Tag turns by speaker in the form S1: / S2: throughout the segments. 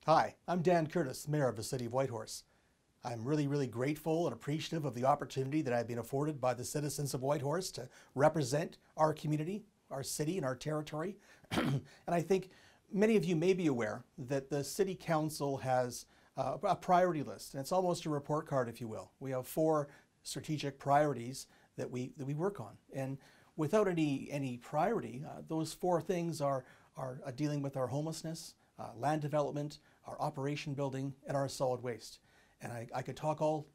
S1: Hi, I'm Dan Curtis, Mayor of the City of Whitehorse. I'm really grateful and appreciative of the opportunity that I've been afforded by the citizens of Whitehorse to represent our community, our city, and our territory. And I think many of you may be aware that the City Council has a priority list, and it's almost a report card, if you will. We have 4 strategic priorities that we work on. And without any priority, those 4 things are dealing with our homelessness, land development, our operation building, and our solid waste. And I could talk all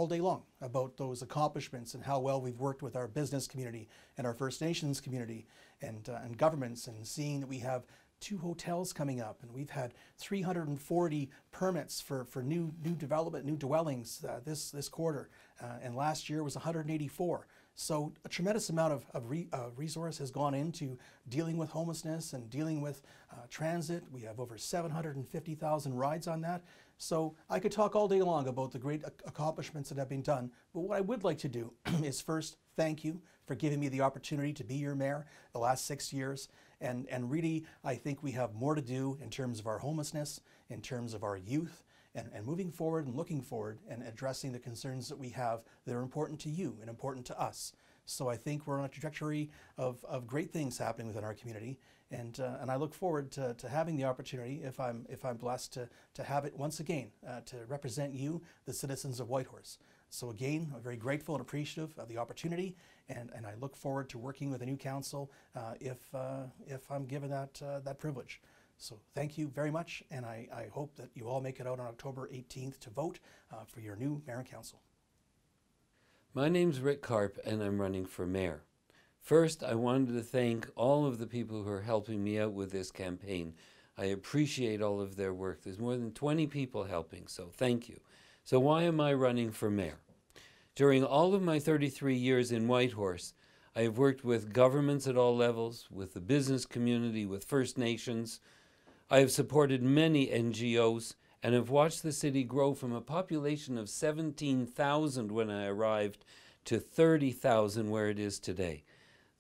S1: day long about those accomplishments and how well we've worked with our business community and our First Nations community and governments, and seeing that we have 2 hotels coming up, and we've had 340 permits for new development, new dwellings this quarter, and last year was 184. So a tremendous amount of resource has gone into dealing with homelessness and dealing with transit. We have over 750,000 rides on that. So I could talk all day long about the great accomplishments that have been done, but what I would like to do is first thank you for giving me the opportunity to be your mayor the last 6 years. And really, I think we have more to do in terms of our homelessness, in terms of our youth, and moving forward and looking forward and addressing the concerns that we have that are important to you and important to us. So I think we're on a trajectory of great things happening within our community, and I look forward to having the opportunity, if I'm blessed to have it once again, to represent you, the citizens of Whitehorse. So again, I'm very grateful and appreciative of the opportunity, and I look forward to working with the new council if I'm given that privilege. So thank you very much, and I hope that you all make it out on October 18th to vote for your new mayor and council.
S2: My name's Rick KARP, and I'm running for mayor. First, I wanted to thank all of the people who are helping me out with this campaign. I appreciate all of their work. There's more than 20 people helping, so thank you. So why am I running for mayor? During all of my 33 years in Whitehorse, I have worked with governments at all levels, with the business community, with First Nations. I have supported many NGOs and have watched the city grow from a population of 17,000 when I arrived to 30,000 where it is today.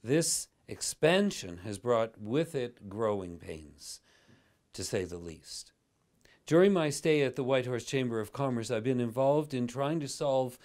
S2: This expansion has brought with it growing pains, to say the least. During my stay at the Whitehorse Chamber of Commerce, I've been involved in trying to solve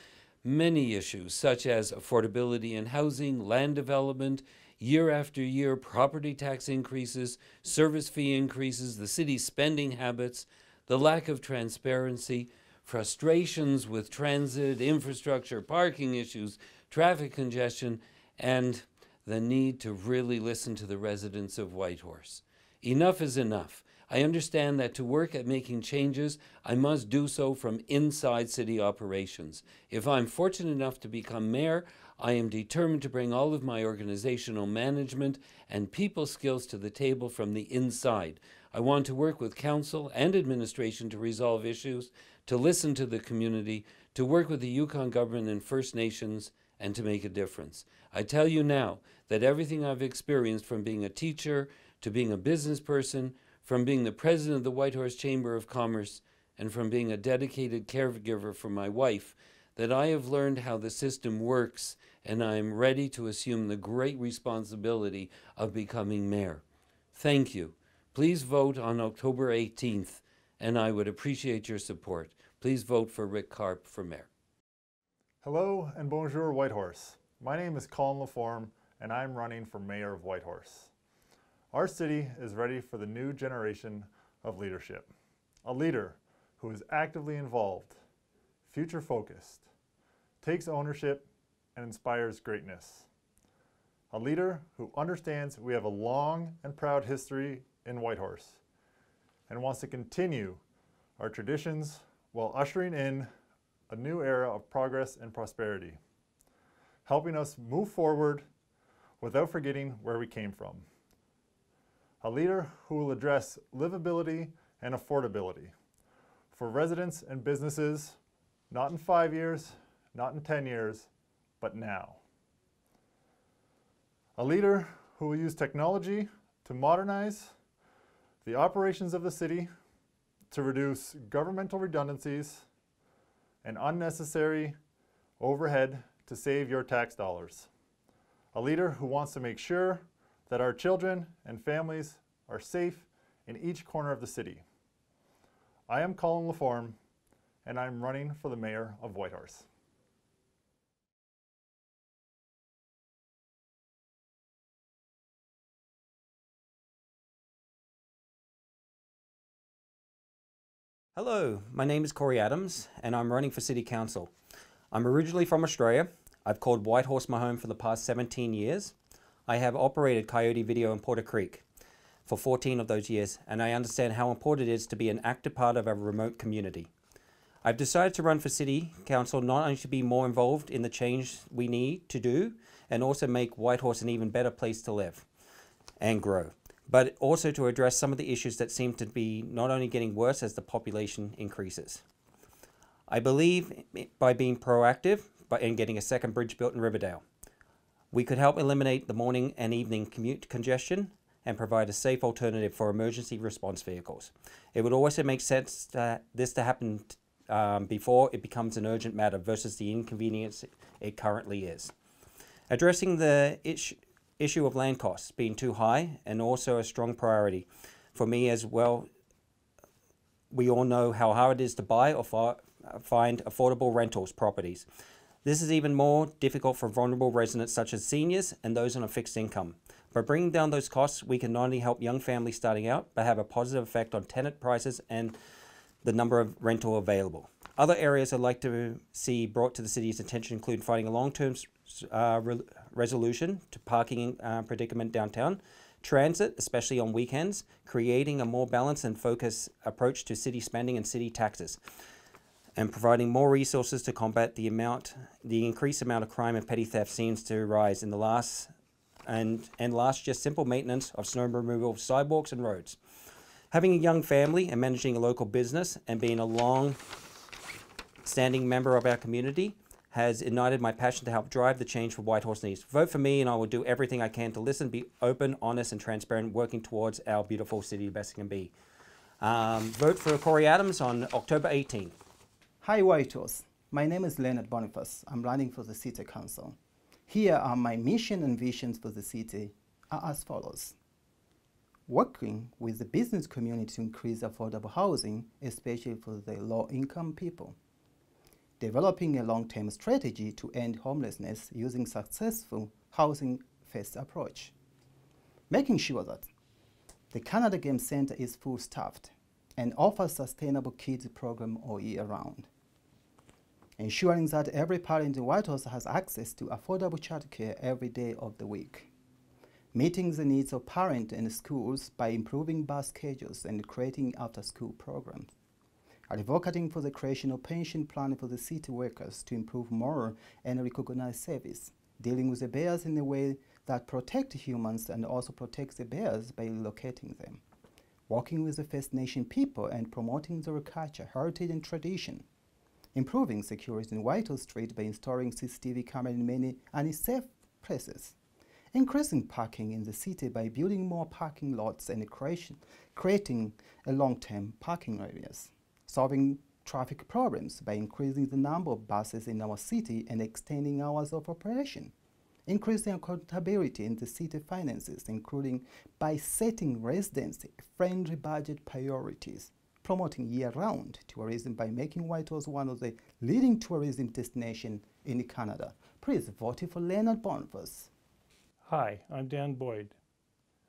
S2: many issues, such as affordability in housing, land development, year after year property tax increases, service fee increases, the city's spending habits, the lack of transparency, frustrations with transit, infrastructure, parking issues, traffic congestion, and the need to really listen to the residents of Whitehorse. Enough is enough. I understand that to work at making changes, I must do so from inside city operations. If I'm fortunate enough to become mayor, I am determined to bring all of my organizational management and people skills to the table from the inside. I want to work with council and administration to resolve issues, to listen to the community, to work with the Yukon government and First Nations, and to make a difference. I tell you now that everything I've experienced, from being a teacher to being a business person, from being the president of the Whitehorse Chamber of Commerce, and from being a dedicated caregiver for my wife, that I have learned how the system works, and I am ready to assume the great responsibility of becoming mayor. Thank you. Please vote on October 18th, and I would appreciate your support. Please vote for Rick KARP for mayor.
S3: Hello and bonjour, Whitehorse. My name is COLIN LAFORME, and I'm running for mayor of Whitehorse. Our city is ready for the new generation of leadership. A leader who is actively involved, future-focused, takes ownership, and inspires greatness. A leader who understands we have a long and proud history in Whitehorse and wants to continue our traditions while ushering in a new era of progress and prosperity, helping us move forward without forgetting where we came from. A leader who will address livability and affordability for residents and businesses, not in 5 years, not in 10 years, but now. A leader who will use technology to modernize the operations of the city, to reduce governmental redundancies and unnecessary overhead to save your tax dollars. A leader who wants to make sure that our children and families are safe in each corner of the city. I am Colin LaForme, and I'm running for the mayor of Whitehorse.
S4: Hello, my name is Corey Adams and I'm running for City Council. I'm originally from Australia. I've called Whitehorse my home for the past 17 years. I have operated Coyote Video in Porter Creek for 14 of those years, and I understand how important it is to be an active part of a remote community. I've decided to run for City Council not only to be more involved in the change we need to do and also make Whitehorse an even better place to live and grow, but also to address some of the issues that seem to be not only getting worse as the population increases. I believe by being proactive and getting a second bridge built in Riverdale, we could help eliminate the morning and evening commute congestion and provide a safe alternative for emergency response vehicles. It would also make sense that this to happen before it becomes an urgent matter versus the inconvenience it currently is. Addressing the issue of land costs being too high and also a strong priority for me as well. We all know how hard it is to buy or find affordable rentals properties. This is even more difficult for vulnerable residents such as seniors and those on a fixed income. By bringing down those costs, we can not only help young families starting out, but have a positive effect on tenant prices and the number of rental available. Other areas I'd like to see brought to the city's attention include finding a long-term resolution to parking predicament downtown, transit, especially on weekends, creating a more balanced and focused approach to city spending and city taxes, and providing more resources to combat the increased amount of crime and petty theft seems to rise in the last just simple maintenance of snow removal of sidewalks and roads. Having a young family and managing a local business and being a long-standing member of our community has ignited my passion to help drive the change for Whitehorse needs. Vote for me and I will do everything I can to listen, be open, honest and transparent, working towards our beautiful city of best can be. Vote for Corey Adams on October 18th.
S5: Hi Whitehorse, my name is LEONARD Boniface. I'm running for the City Council. Here are my mission and visions for the city are as follows. Working with the business community to increase affordable housing, especially for the low-income people. Developing a long-term strategy to end homelessness using successful housing-first approach. Making sure that the Canada Game Centre is full-staffed and offers sustainable kids program all year round. Ensuring that every parent in Whitehorse has access to affordable childcare every day of the week. Meeting the needs of parents and schools by improving bus schedules and creating after-school programs. Advocating for the creation of pension plan for the city workers to improve moral and recognize service. Dealing with the bears in a way that protect humans and also protects the bears by relocating them. Working with the First Nation people and promoting their culture, heritage and tradition. Improving security in Whitehorse Street by installing CCTV cameras in many unsafe places. Increasing parking in the city by building more parking lots and creating a long-term parking areas. Solving traffic problems by increasing the number of buses in our city and extending hours of operation. Increasing accountability in the city finances, including by setting resident-friendly budget priorities. Promoting year-round tourism by making Whitehorse one of the leading tourism destinations in Canada. Please vote for LEONARD Boniface.
S6: Hi, I'm Dan Boyd.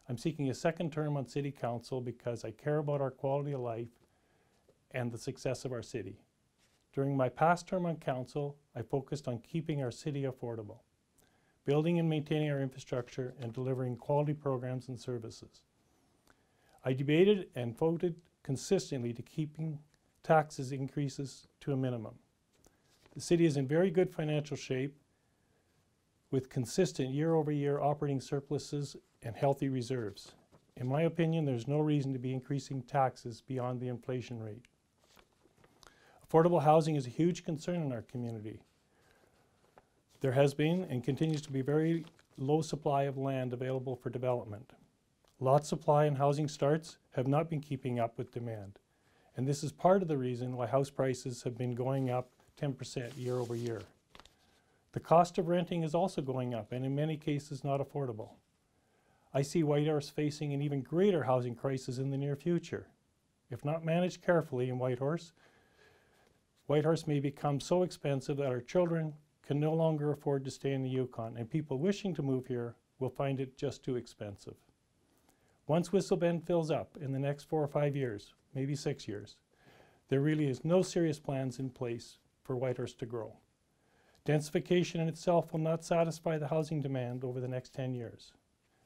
S6: I'm seeking a second term on City Council because I care about our quality of life and the success of our city. During my past term on Council, I focused on keeping our city affordable, building and maintaining our infrastructure, and delivering quality programs and services. I debated and voted consistently to keeping taxes increases to a minimum. The city is in very good financial shape with consistent year-over-year operating surpluses and healthy reserves. In my opinion, there's no reason to be increasing taxes beyond the inflation rate. Affordable housing is a huge concern in our community. There has been and continues to be very low supply of land available for development. Lot supply and housing starts have not been keeping up with demand. And this is part of the reason why house prices have been going up 10% year over year. The cost of renting is also going up and in many cases not affordable. I see Whitehorse facing an even greater housing crisis in the near future. If not managed carefully in Whitehorse, Whitehorse may become so expensive that our children can no longer afford to stay in the Yukon, and people wishing to move here will find it just too expensive. Once Whistle Bend fills up in the next 4 or 5 years, maybe 6 years, there really is no serious plans in place for Whitehorse to grow. Densification in itself will not satisfy the housing demand over the next 10 years.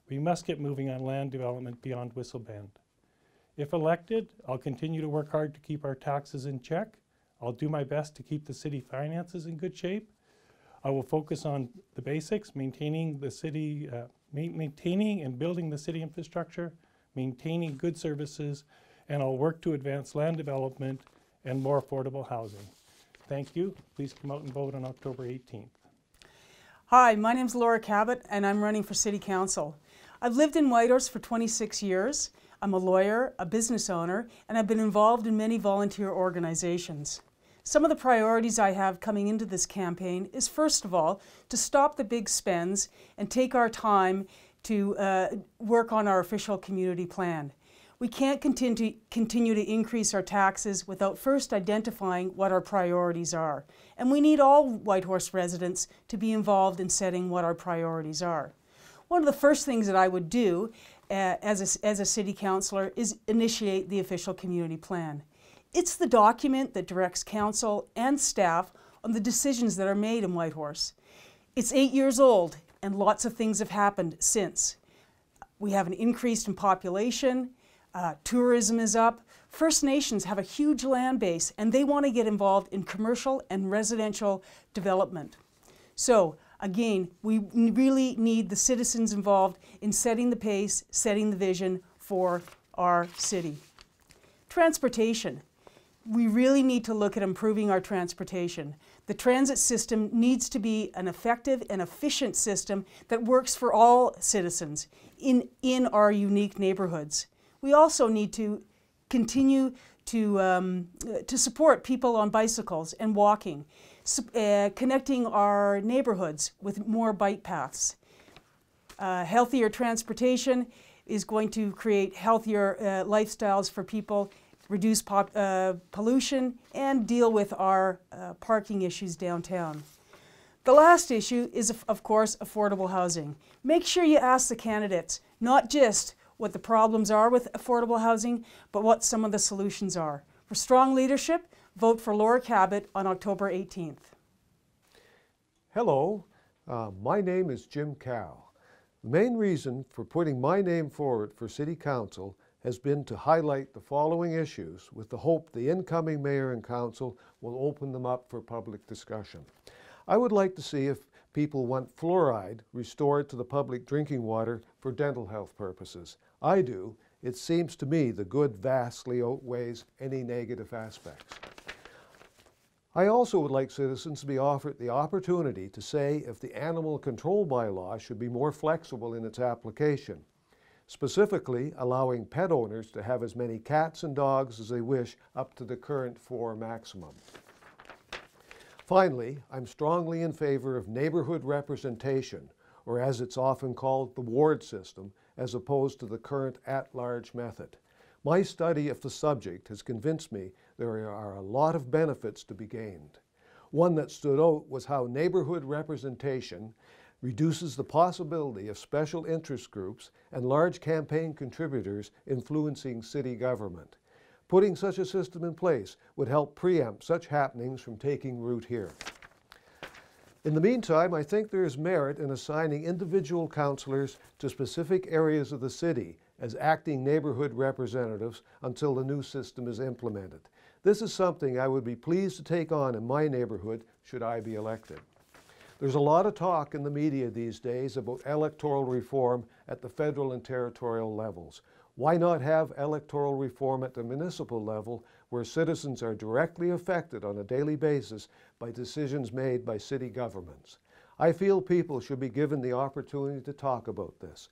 S6: We must get moving on land development beyond Whistle Bend. If elected, I'll continue to work hard to keep our taxes in check. I'll do my best to keep the city finances in good shape. I will focus on the basics, maintaining the city, maintaining and building the city infrastructure, maintaining good services, and I'll work to advance land development and more affordable housing. Thank you. Please come out and vote on October 18th.
S7: Hi, my name's Laura Cabot, and I'm running for City Council. I've lived in Whitehorse for 26 years. I'm a lawyer, a business owner, and I've been involved in many volunteer organizations. Some of the priorities I have coming into this campaign is, first of all, to stop the big spends and take our time to work on our official community plan. We can't continue to increase our taxes without first identifying what our priorities are. And we need all Whitehorse residents to be involved in setting what our priorities are. One of the first things that I would do as a city councillor is initiate the official community plan. It's the document that directs council and staff on the decisions that are made in Whitehorse. It's 8 years old, and lots of things have happened since. We have an increase in population, tourism is up. First Nations have a huge land base, and they want to get involved in commercial and residential development. So, again, we really need the citizens involved in setting the pace, setting the vision for our city. Transportation. We really need to look at improving our transportation. The transit system needs to be an effective and efficient system that works for all citizens in our unique neighborhoods. We also need to continue to support people on bicycles and walking, connecting our neighborhoods with more bike paths. Healthier transportation is going to create healthier lifestyles for people, reduce pollution, and deal with our parking issues downtown. The last issue is, of course, affordable housing. Make sure you ask the candidates not just what the problems are with affordable housing, but what some of the solutions are. For strong leadership, vote for Laura Cabot on October 18th.
S8: Hello, my name is Jim Cow. The main reason for putting my name forward for City Council has been to highlight the following issues with the hope the incoming mayor and council will open them up for public discussion. I would like to see if people want fluoride restored to the public drinking water for dental health purposes. I do. It seems to me the good vastly outweighs any negative aspects. I also would like citizens to be offered the opportunity to say if the animal control bylaw should be more flexible in its application, specifically allowing pet owners to have as many cats and dogs as they wish up to the current 4 maximum. Finally, I'm strongly in favor of neighborhood representation, or as it's often called, the ward system, as opposed to the current at-large method. My study of the subject has convinced me there are a lot of benefits to be gained. One that stood out was how neighborhood representation reduces the possibility of special interest groups and large campaign contributors influencing city government. Putting such a system in place would help preempt such happenings from taking root here. In the meantime, I think there is merit in assigning individual councillors to specific areas of the city as acting neighborhood representatives until the new system is implemented. This is something I would be pleased to take on in my neighborhood should I be elected. There's a lot of talk in the media these days about electoral reform at the federal and territorial levels. Why not have electoral reform at the municipal level where citizens are directly affected on a daily basis by decisions made by city governments? I feel people should be given the opportunity to talk about this.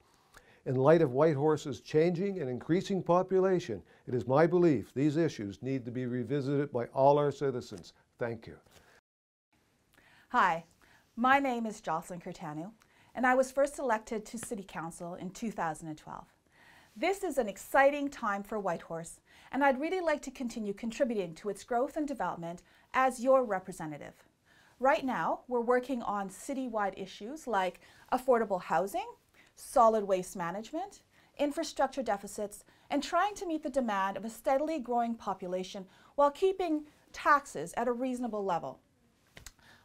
S8: In light of Whitehorse's changing and increasing population, it is my belief these issues need to be revisited by all our citizens. Thank you.
S9: Hi, my name is Jocelyn Curtano, and I was first elected to City Council in 2012. This is an exciting time for Whitehorse, and I'd really like to continue contributing to its growth and development as your representative. Right now, we're working on citywide issues like affordable housing, solid waste management, infrastructure deficits, and trying to meet the demand of a steadily growing population while keeping taxes at a reasonable level.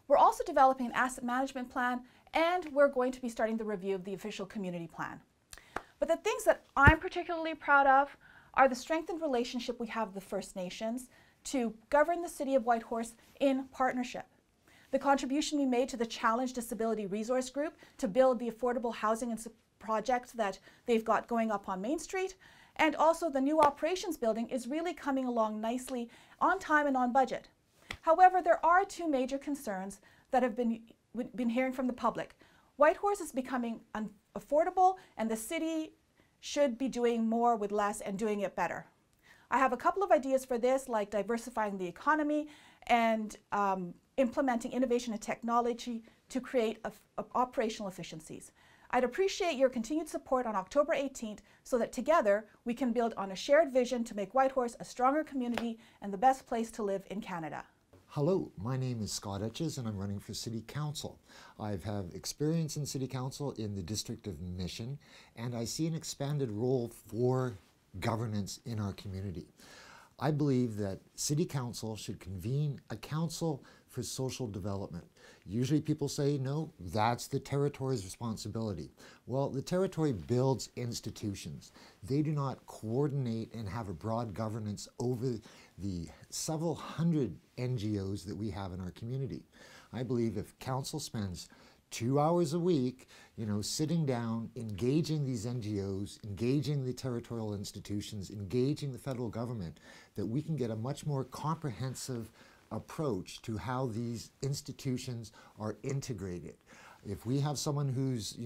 S9: We're also developing an asset management plan, and we're going to be starting the review of the official community plan. But the things that I'm particularly proud of are the strengthened relationship we have with the First Nations to govern the City of Whitehorse in partnership. The contribution we made to the Challenge Disability Resource Group to build the affordable housing and project that they've got going up on Main Street, and also the new operations building is really coming along nicely on time and on budget. However, there are two major concerns that have been hearing from the public. Whitehorse is becoming unaffordable, and the city should be doing more with less and doing it better. I have a couple of ideas for this, like diversifying the economy and implementing innovation and technology to create operational efficiencies. I'd appreciate your continued support on October 18th so that together we can build on a shared vision to make Whitehorse a stronger community and the best place to live in Canada.
S10: Hello, my name is Scott ETCHES and I'm running for City Council. I have experience in City Council in the District of Mission, and I see an expanded role for governance in our community. I believe that City Council should convene a council for social development. Usually people say, no, that's the territory's responsibility. Well, the territory builds institutions. They do not coordinate and have a broad governance over the several hundred NGOs that we have in our community. I believe if council spends 2 hours a week, sitting down, engaging these NGOs, engaging the territorial institutions, engaging the federal government, that we can get a much more comprehensive approach to how these institutions are integrated. If we have someone who's,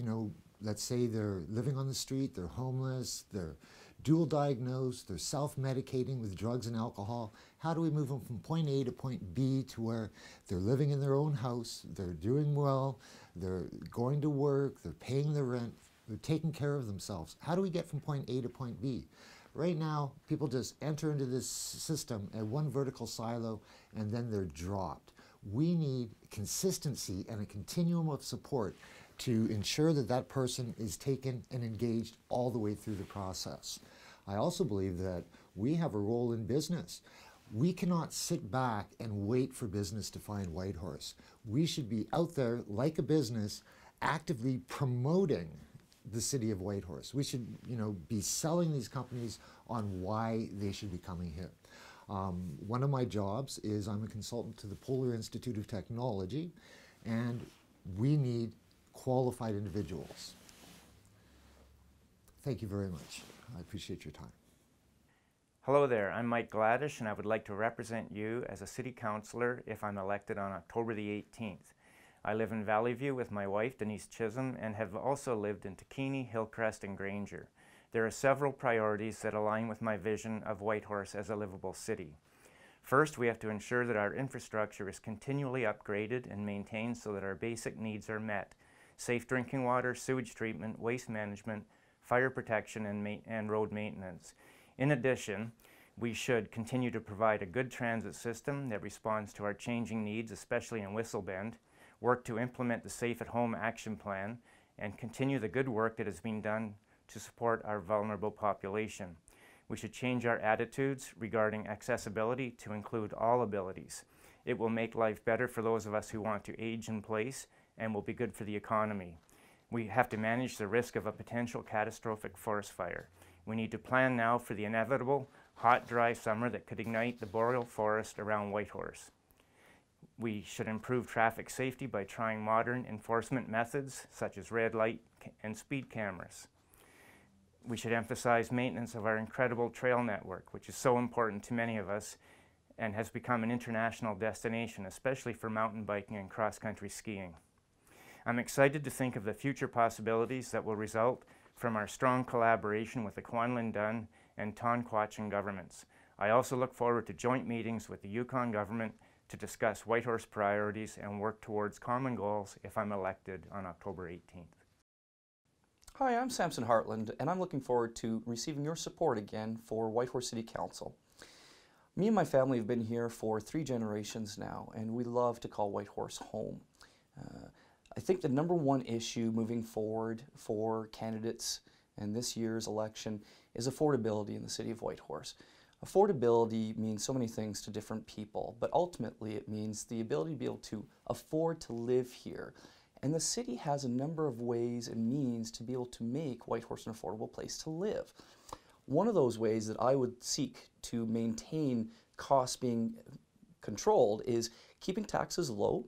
S10: let's say they're living on the street, they're homeless, they're dual diagnosed, they're self-medicating with drugs and alcohol, how do we move them from point A to point B to where they're living in their own house, they're doing well, they're going to work, they're paying their rent, they're taking care of themselves? How do we get from point A to point B? Right now, people just enter into this system at one vertical silo and then they're dropped. We need consistency and a continuum of support to ensure that that person is taken and engaged all the way through the process. I also believe that we have a role in business. We cannot sit back and wait for business to find Whitehorse. We should be out there like a business actively promoting the city of Whitehorse. We should, be selling these companies on why they should be coming here. One of my jobs is I'm a consultant to the Polar Institute of Technology, and we need qualified individuals. Thank you very much. I appreciate your time.
S11: Hello there, I'm Mike GLADISH, and I would like to represent you as a city councillor if I'm elected on October the 18th. I live in Valley View with my wife, Denise Chisholm, and have also lived in Takini, Hillcrest, and Granger. There are several priorities that align with my vision of Whitehorse as a livable city. First, we have to ensure that our infrastructure is continually upgraded and maintained so that our basic needs are met. Safe drinking water, sewage treatment, waste management, fire protection, and road maintenance. In addition, we should continue to provide a good transit system that responds to our changing needs, especially in Whistle Bend, work to implement the Safe at Home action plan, and continue the good work that has been done to support our vulnerable population. We should change our attitudes regarding accessibility to include all abilities. It will make life better for those of us who want to age in place and will be good for the economy. We have to manage the risk of a potential catastrophic forest fire. We need to plan now for the inevitable hot, dry summer that could ignite the boreal forest around Whitehorse. We should improve traffic safety by trying modern enforcement methods such as red light and speed cameras. We should emphasize maintenance of our incredible trail network, which is so important to many of us and has become an international destination, especially for mountain biking and cross-country skiing. I'm excited to think of the future possibilities that will result from our strong collaboration with the Kwantlen Dun and Tonquatchin governments. I also look forward to joint meetings with the Yukon government to discuss Whitehorse priorities and work towards common goals if I'm elected on October 18th.
S12: Hi, I'm Samson HARTLAND, and I'm looking forward to receiving your support again for Whitehorse City Council. Me and my family have been here for 3 generations now, and we love to call Whitehorse home. I think the #1 issue moving forward for candidates in this year's election is affordability in the city of Whitehorse. Affordability means so many things to different people, but ultimately it means the ability to be able to afford to live here. And the city has a number of ways and means to be able to make Whitehorse an affordable place to live. One of those ways that I would seek to maintain costs being controlled is keeping taxes low.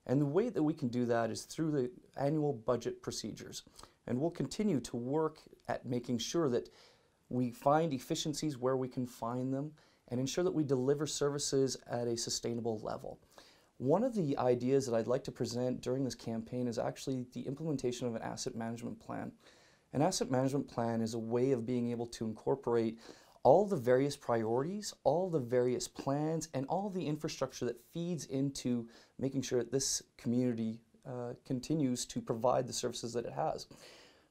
S12: And the way that we can do that is through the annual budget procedures. And we'll continue to work at making sure that we find efficiencies where we can find them and ensure that we deliver services at a sustainable level. One of the ideas that I'd like to present during this campaign is actually the implementation of an asset management plan. An asset management plan is a way of being able to incorporate all the various priorities, all the various plans, and all the infrastructure that feeds into making sure that this community continues to provide the services that it has.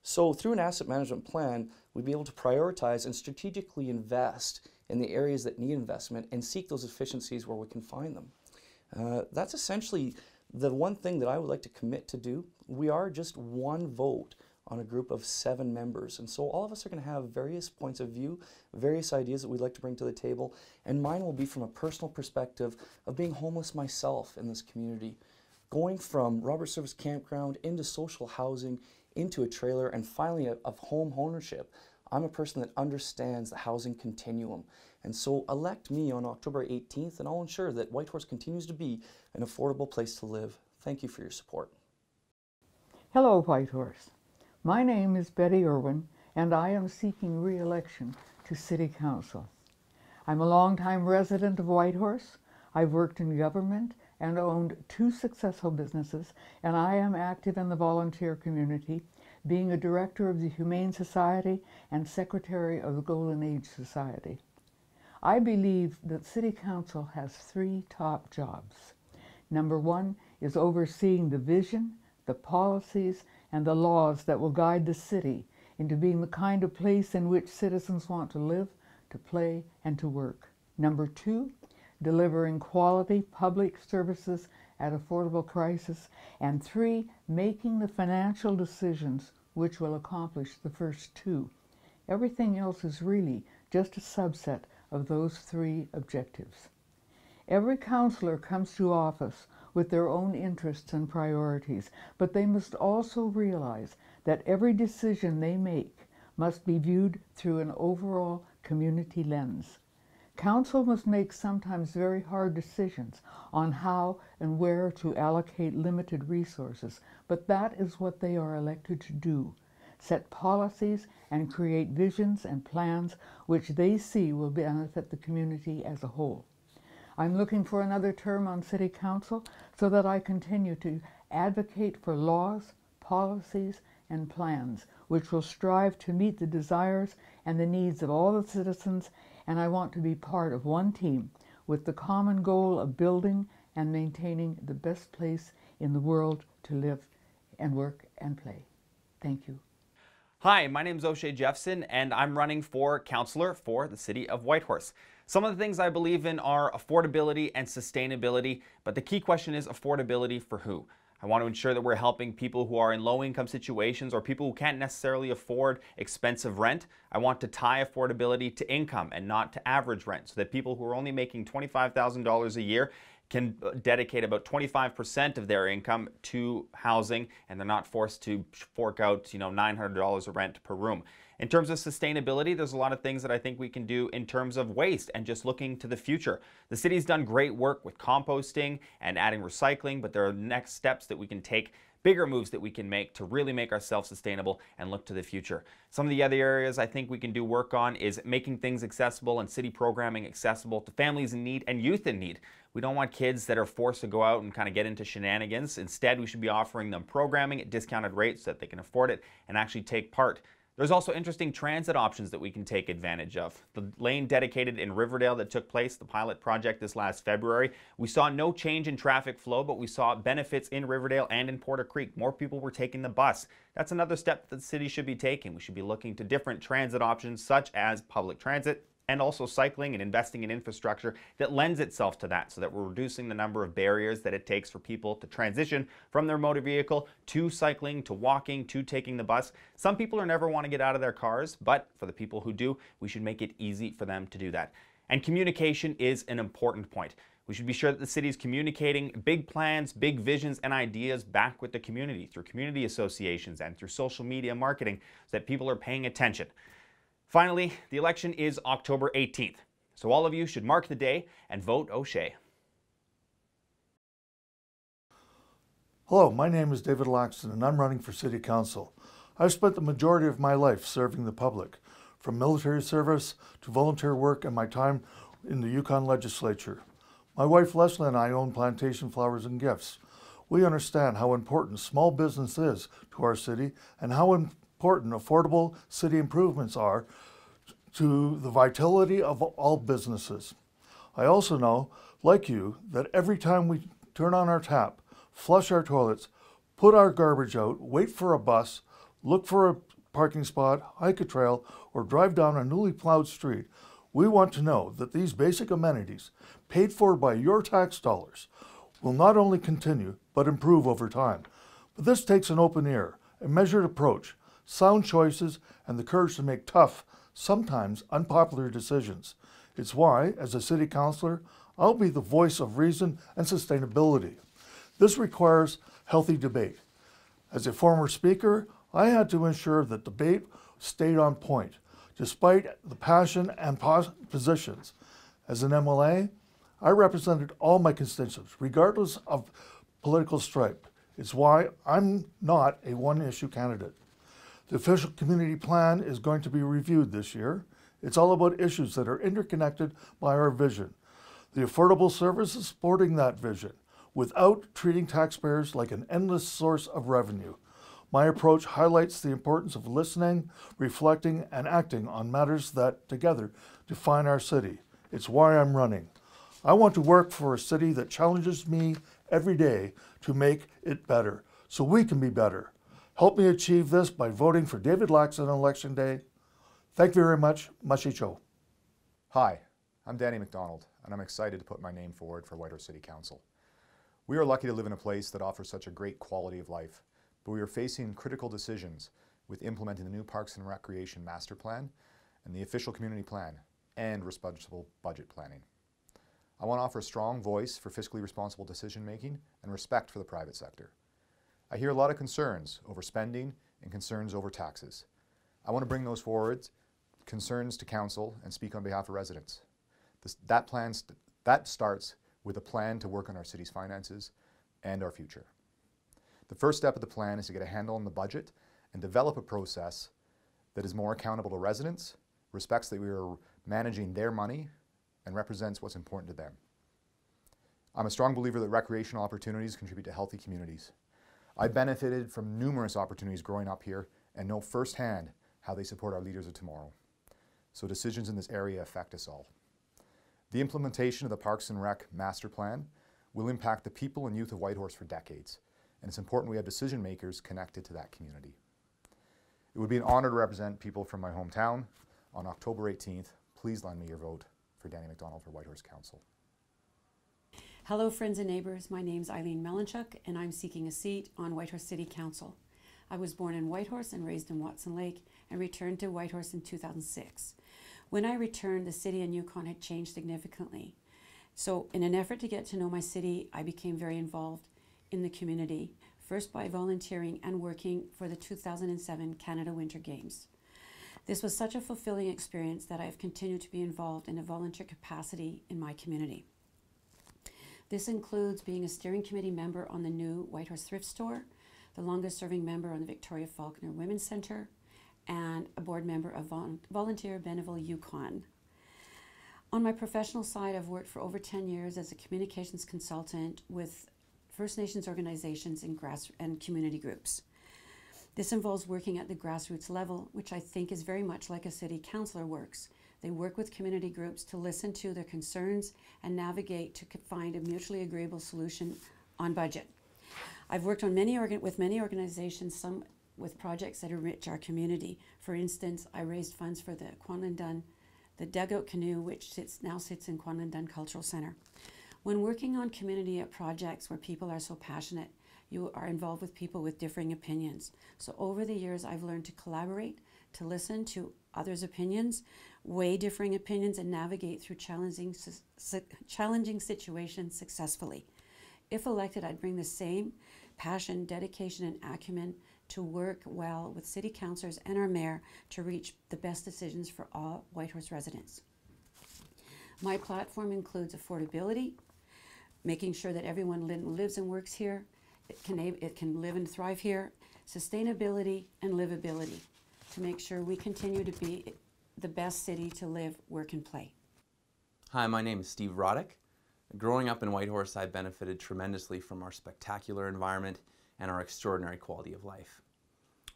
S12: So through an asset management plan, we'd be able to prioritize and strategically invest in the areas that need investment and seek those efficiencies where we can find them. That's essentially the one thing that I would like to commit to do. We are just one vote on a group of 7 members, and so all of us are going to have various points of view, various ideas that we'd like to bring to the table, and mine will be from a personal perspective of being homeless myself in this community, going from Robert Service Campground into social housing, into a trailer, and finally of home ownership. I'm a person that understands the housing continuum. And so elect me on October 18th, and I'll ensure that Whitehorse continues to be an affordable place to live. Thank you for your support.
S13: Hello, Whitehorse. My name is Betty Irwin, and I am seeking re-election to City Council. I'm a longtime resident of Whitehorse. I've worked in government and owned 2 successful businesses, and I am active in the volunteer community, being a director of the Humane Society and secretary of the Golden Age Society. I believe that City Council has 3 top jobs. #1 is overseeing the vision, the policies, and the laws that will guide the city into being the kind of place in which citizens want to live, to play, and to work. #2, delivering quality public services at affordable prices. And 3, making the financial decisions which will accomplish the first 2. Everything else is really just a subset of those 3 objectives. Every councillor comes to office with their own interests and priorities, but they must also realize that every decision they make must be viewed through an overall community lens. Council must make sometimes very hard decisions on how and where to allocate limited resources, but that is what they are elected to do: set policies and create visions and plans which they see will benefit the community as a whole. I'm looking for another term on City Council so that I continue to advocate for laws, policies, and plans which will strive to meet the desires and the needs of all the citizens, and I want to be part of one team with the common goal of building and maintaining the best place in the world to live and work and play. Thank you.
S14: Hi, my name is OSHEA JEPHSON, and I'm running for councillor for the city of Whitehorse. Some of the things I believe in are affordability and sustainability, but the key question is affordability for who? I want to ensure that we're helping people who are in low-income situations or people who can't necessarily afford expensive rent. I want to tie affordability to income and not to average rent, so that people who are only making $25,000 a year can dedicate about 25% of their income to housing, and they're not forced to fork out, $900 of rent per room. In terms of sustainability, there's a lot of things that I think we can do in terms of waste and just looking to the future. The city's done great work with composting and adding recycling, but there are next steps that we can take, bigger moves that we can make to really make ourselves sustainable and look to the future. Some of the other areas I think we can do work on is making things accessible and city programming accessible to families in need and youth in need. We don't want kids that are forced to go out and kind of get into shenanigans. Instead, we should be offering them programming at discounted rates so that they can afford it and actually take part. There's also interesting transit options that we can take advantage of. The lane dedicated in Riverdale that took place, the pilot project this last February, we saw no change in traffic flow, but we saw benefits in Riverdale and in Porter Creek. More people were taking the bus. That's another step that the city should be taking. We should be looking to different transit options such as public transit, and also cycling and investing in infrastructure that lends itself to that, so that we're reducing the number of barriers that it takes for people to transition from their motor vehicle to cycling, to walking, to taking the bus. Some people never want to get out of their cars, but for the people who do, we should make it easy for them to do that. And communication is an important point. We should be sure that the city is communicating big plans, big visions, and ideas back with the community through community associations and through social media marketing so that people are paying attention. Finally, the election is October 18th, so all of you should mark the day and vote OSHEA.
S15: Hello, my name is David LAXTON and I'm running for City Council. I've spent the majority of my life serving the public, from military service to volunteer work and my time in the Yukon Legislature. My wife Leslie and I own Plantation Flowers and Gifts. We understand how important small business is to our city and how important affordable city improvements are to the vitality of all businesses. I also know, like you, that every time we turn on our tap, flush our toilets, put our garbage out, wait for a bus, look for a parking spot, hike a trail, or drive down a newly plowed street, we want to know that these basic amenities, paid for by your tax dollars, will not only continue, but improve over time. But this takes an open ear, a measured approach, sound choices, and the courage to make tough, sometimes unpopular decisions. It's why, as a city councillor, I'll be the voice of reason and sustainability. This requires healthy debate. As a former speaker, I had to ensure that debate stayed on point, despite the passion and positions. As an MLA, I represented all my constituents, regardless of political stripe. It's why I'm not a one-issue candidate. The official community plan is going to be reviewed this year. It's all about issues that are interconnected by our vision. The affordable service is supporting that vision without treating taxpayers like an endless source of revenue. My approach highlights the importance of listening, reflecting, and acting on matters that together define our city. It's why I'm running. I want to work for a city that challenges me every day to make it better, so we can be better. Help me achieve this by voting for David LAXTON on Election Day. Thank you very much. Mashicho.
S16: Hi, I'm Danny MacDonald, and I'm excited to put my name forward for Whitehorse City Council. We are lucky to live in a place that offers such a great quality of life, but we are facing critical decisions with implementing the new Parks and Recreation Master Plan and the official community plan and responsible budget planning. I want to offer a strong voice for fiscally responsible decision-making and respect for the private sector. I hear a lot of concerns over spending and concerns over taxes. I want to bring those forward, concerns to council, and speak on behalf of residents. That starts with a plan to work on our city's finances and our future. The first step of the plan is to get a handle on the budget and develop a process that is more accountable to residents, respects that we are managing their money, and represents what's important to them. I'm a strong believer that recreational opportunities contribute to healthy communities. I benefited from numerous opportunities growing up here and know firsthand how they support our leaders of tomorrow. So decisions in this area affect us all. The implementation of the Parks and Rec Master Plan will impact the people and youth of Whitehorse for decades, and it's important we have decision makers connected to that community. It would be an honor to represent people from my hometown. On October 18th, please lend me your vote for Danny MacDonald for Whitehorse Council.
S17: Hello friends and neighbors, my name's McLenchuk and I'm seeking a seat on Whitehorse City Council. I was born in Whitehorse and raised in Watson Lake and returned to Whitehorse in 2006. When I returned, the city and Yukon had changed significantly. So in an effort to get to know my city, I became very involved in the community, first by volunteering and working for the 2007 Canada Winter Games. This was such a fulfilling experience that I have continued to be involved in a volunteer capacity in my community. This includes being a steering committee member on the new Whitehorse Thrift Store, the longest serving member on the Victoria Faulkner Women's Centre, and a board member of Volunteer Beneville Yukon. On my professional side, I've worked for over 10 years as a communications consultant with First Nations organizations and community groups. This involves working at the grassroots level, which I think is very much like a city councillor works. They work with community groups to listen to their concerns and navigate to find a mutually agreeable solution on budget. I've worked on with many organizations, some with projects that enrich our community. For instance, I raised funds for the the dugout canoe, which now sits in Kwanlindun Cultural Center. When working on community projects where people are so passionate, you are involved with people with differing opinions. So over the years, I've learned to collaborate, to listen to others' opinions, weigh differing opinions, and navigate through challenging situations successfully. If elected, I'd bring the same passion, dedication, and acumen to work well with city councillors and our mayor to reach the best decisions for all Whitehorse residents. My platform includes affordability, making sure that everyone lives and works here, it can live and thrive here, sustainability, and livability, to make sure we continue to be the best city to live, work, and play.
S18: Hi, my name is Steve Roddick. Growing up in Whitehorse, I benefited tremendously from our spectacular environment and our extraordinary quality of life.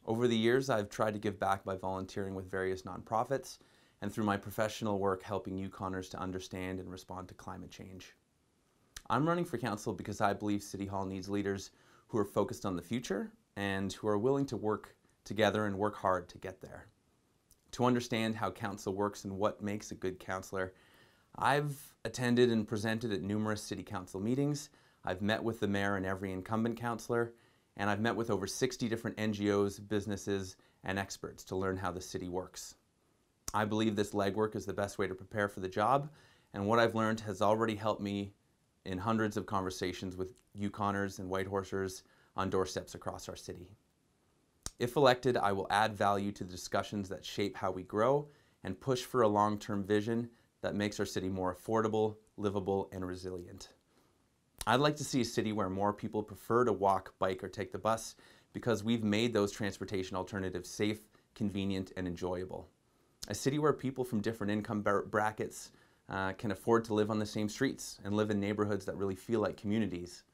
S18: Over the years, I've tried to give back by volunteering with various nonprofits and through my professional work helping Yukoners to understand and respond to climate change. I'm running for council because I believe City Hall needs leaders who are focused on the future and who are willing to work together and work hard to get there. To understand how council works and what makes a good councillor, I've attended and presented at numerous city council meetings. I've met with the mayor and every incumbent councillor, and I've met with over 60 different NGOs, businesses, and experts to learn how the city works. I believe this legwork is the best way to prepare for the job, and what I've learned has already helped me in hundreds of conversations with Yukoners and Whitehorsers on doorsteps across our city. If elected, I will add value to the discussions that shape how we grow and push for a long-term vision that makes our city more affordable, livable, and resilient. I'd like to see a city where more people prefer to walk, bike, or take the bus because we've made those transportation alternatives safe, convenient, and enjoyable. A city where people from different income brackets can afford to live on the same streets and live in neighborhoods that really feel like communities.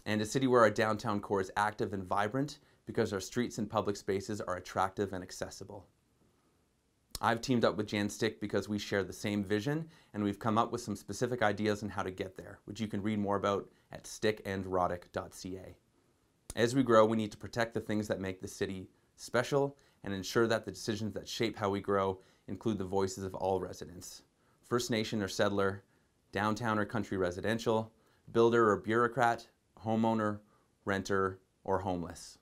S18: And a city where our downtown core is active and vibrant because our streets and public spaces are attractive and accessible. I've teamed up with Jan Stick because we share the same vision, and we've come up with some specific ideas on how to get there, which you can read more about at stickandroddick.ca. As we grow, we need to protect the things that make the city special and ensure that the decisions that shape how we grow include the voices of all residents. First Nation or settler, downtown or country residential, builder or bureaucrat, homeowner, renter, or homeless.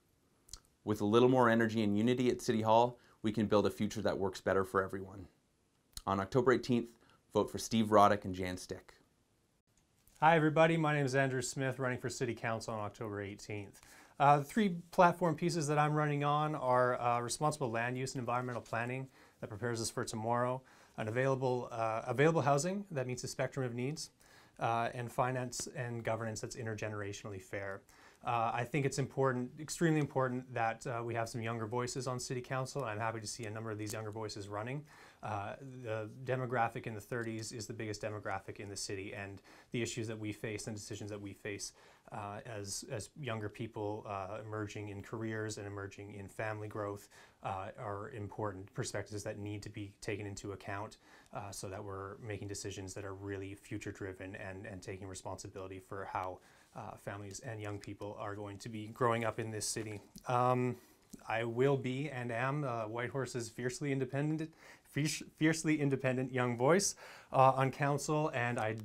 S18: With a little more energy and unity at City Hall, we can build a future that works better for everyone. On October 18th, vote for Steve Roddick and Jan Stick.
S19: Hi everybody, my name is Andrew Smith, running for City Council on October 18th. The three platform pieces that I'm running on are responsible land use and environmental planning that prepares us for tomorrow, an available housing that meets the spectrum of needs, and finance and governance that's intergenerationally fair. I think it's important, extremely important, that we have some younger voices on City Council, and I'm happy to see a number of these younger voices running. The demographic in the 30s is the biggest demographic in the city, and the issues that we face and decisions that we face as younger people emerging in careers and emerging in family growth are important perspectives that need to be taken into account so that we're making decisions that are really future-driven and taking responsibility for how families and young people are going to be growing up in this city. I will be and am Whitehorse's fiercely independent young voice on council, and I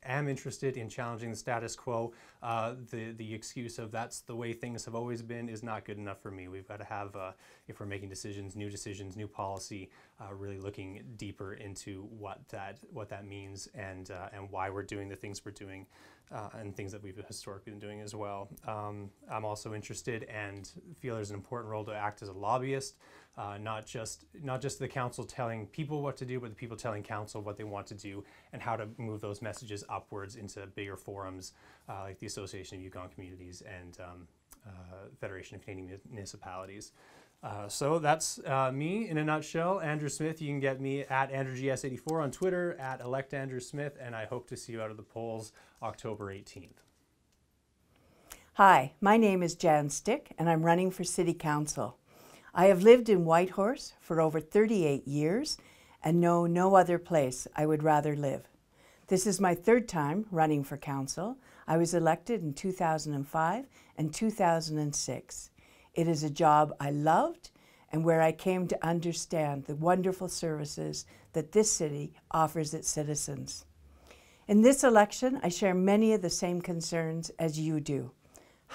S19: am interested in challenging the status quo. The excuse of that's the way things have always been is not good enough for me. We've got to have, if we're making decisions, new policy, really looking deeper into what that means and why we're doing the things we're doing. And things that we've historically been doing as well. I'm also interested and feel there's an important role to act as a lobbyist, not just the council telling people what to do, but the people telling council what they want to do and how to move those messages upwards into bigger forums like the Association of Yukon Communities and Federation of Canadian Municipalities. So that's me in a nutshell. Andrew Smith. You can get me at AndrewGS84 on Twitter, at ElectAndrewSmith, and I hope to see you out of the polls October 18th.
S20: Hi, my name is Jan Stick and I'm running for City Council. I have lived in Whitehorse for over 38 years and know no other place I would rather live. This is my third time running for council. I was elected in 2005 and 2006. It is a job I loved and where I came to understand the wonderful services that this city offers its citizens. In this election, I share many of the same concerns as you do.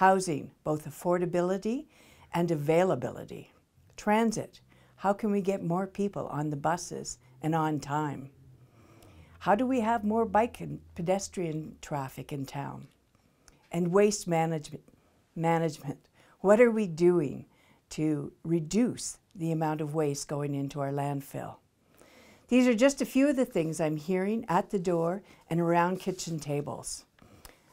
S20: Housing, both affordability and availability. Transit, how can we get more people on the buses and on time? How do we have more bike and pedestrian traffic in town? And waste management. What are we doing to reduce the amount of waste going into our landfill? These are just a few of the things I'm hearing at the door and around kitchen tables.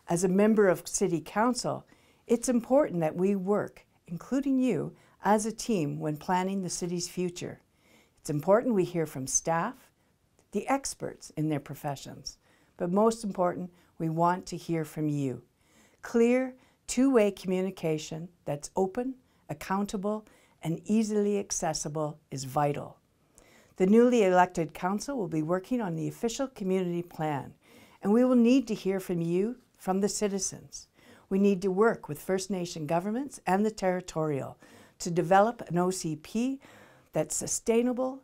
S20: As a member of City Council, it's important that we work, including you, as a team when planning the city's future. It's important we hear from staff, the experts in their professions, but most important, we want to hear from you. Clear, two-way communication that's open, accountable, and easily accessible is vital. The newly elected council will be working on the official community plan, and we will need to hear from you, from the citizens. We need to work with First Nation governments and the territorial to develop an OCP that's sustainable,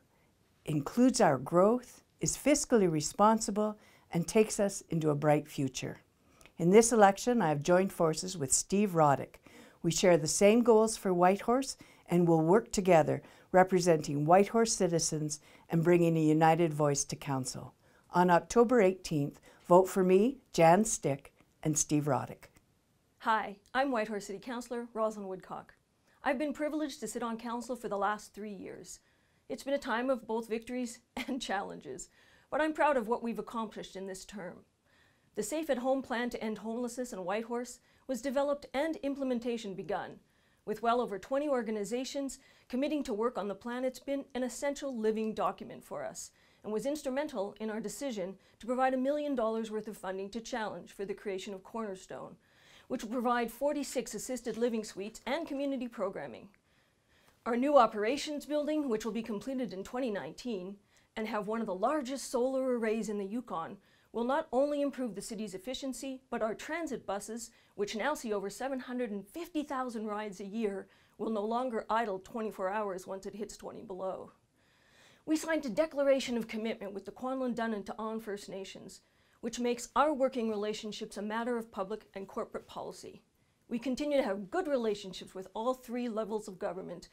S20: includes our growth, is fiscally responsible, and takes us into a bright future. In this election, I have joined forces with Steve Roddick. We share the same goals for Whitehorse and will work together representing Whitehorse citizens and bringing a united voice to council. On October 18th, vote for me, Jan Stick, and Steve Roddick.
S21: Hi, I'm Whitehorse City Councilor ROSELYN Woodcock. I've been privileged to sit on council for the last 3 years. It's been a time of both victories and challenges, but I'm proud of what we've accomplished in this term. The Safe at Home plan to end homelessness in Whitehorse was developed and implementation begun. With well over 20 organizations committing to work on the plan, it's been an essential living document for us and was instrumental in our decision to provide $1 million worth of funding to Challenge for the creation of Cornerstone, which will provide 46 assisted living suites and community programming. Our new operations building, which will be completed in 2019 and have one of the largest solar arrays in the Yukon, will not only improve the city's efficiency, but our transit buses, which now see over 750,000 rides a year, will no longer idle 24 hours once it hits 20 below. We signed a declaration of commitment with the Kwantlen Dun and Ta'an First Nations, which makes our working relationships a matter of public and corporate policy. We continue to have good relationships with all 3 levels of government,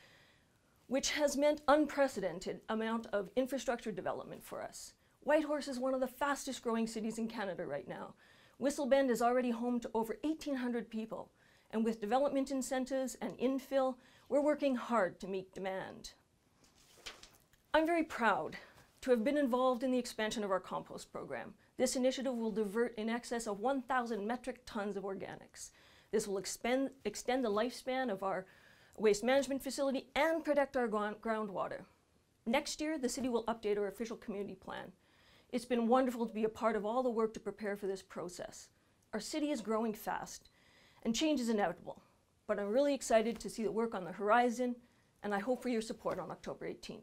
S21: which has meant unprecedented amount of infrastructure development for us. Whitehorse is one of the fastest growing cities in Canada right now. Whistle Bend is already home to over 1,800 people, and with development incentives and infill, we're working hard to meet demand. I'm very proud to have been involved in the expansion of our compost program. This initiative will divert in excess of 1,000 metric tons of organics. This will extend the lifespan of our waste management facility and protect our groundwater. Next year, the city will update our official community plan. It's been wonderful to be a part of all the work to prepare for this process. Our city is growing fast, and change is inevitable. But I'm really excited to see the work on the horizon, and I hope for your support on October 18th.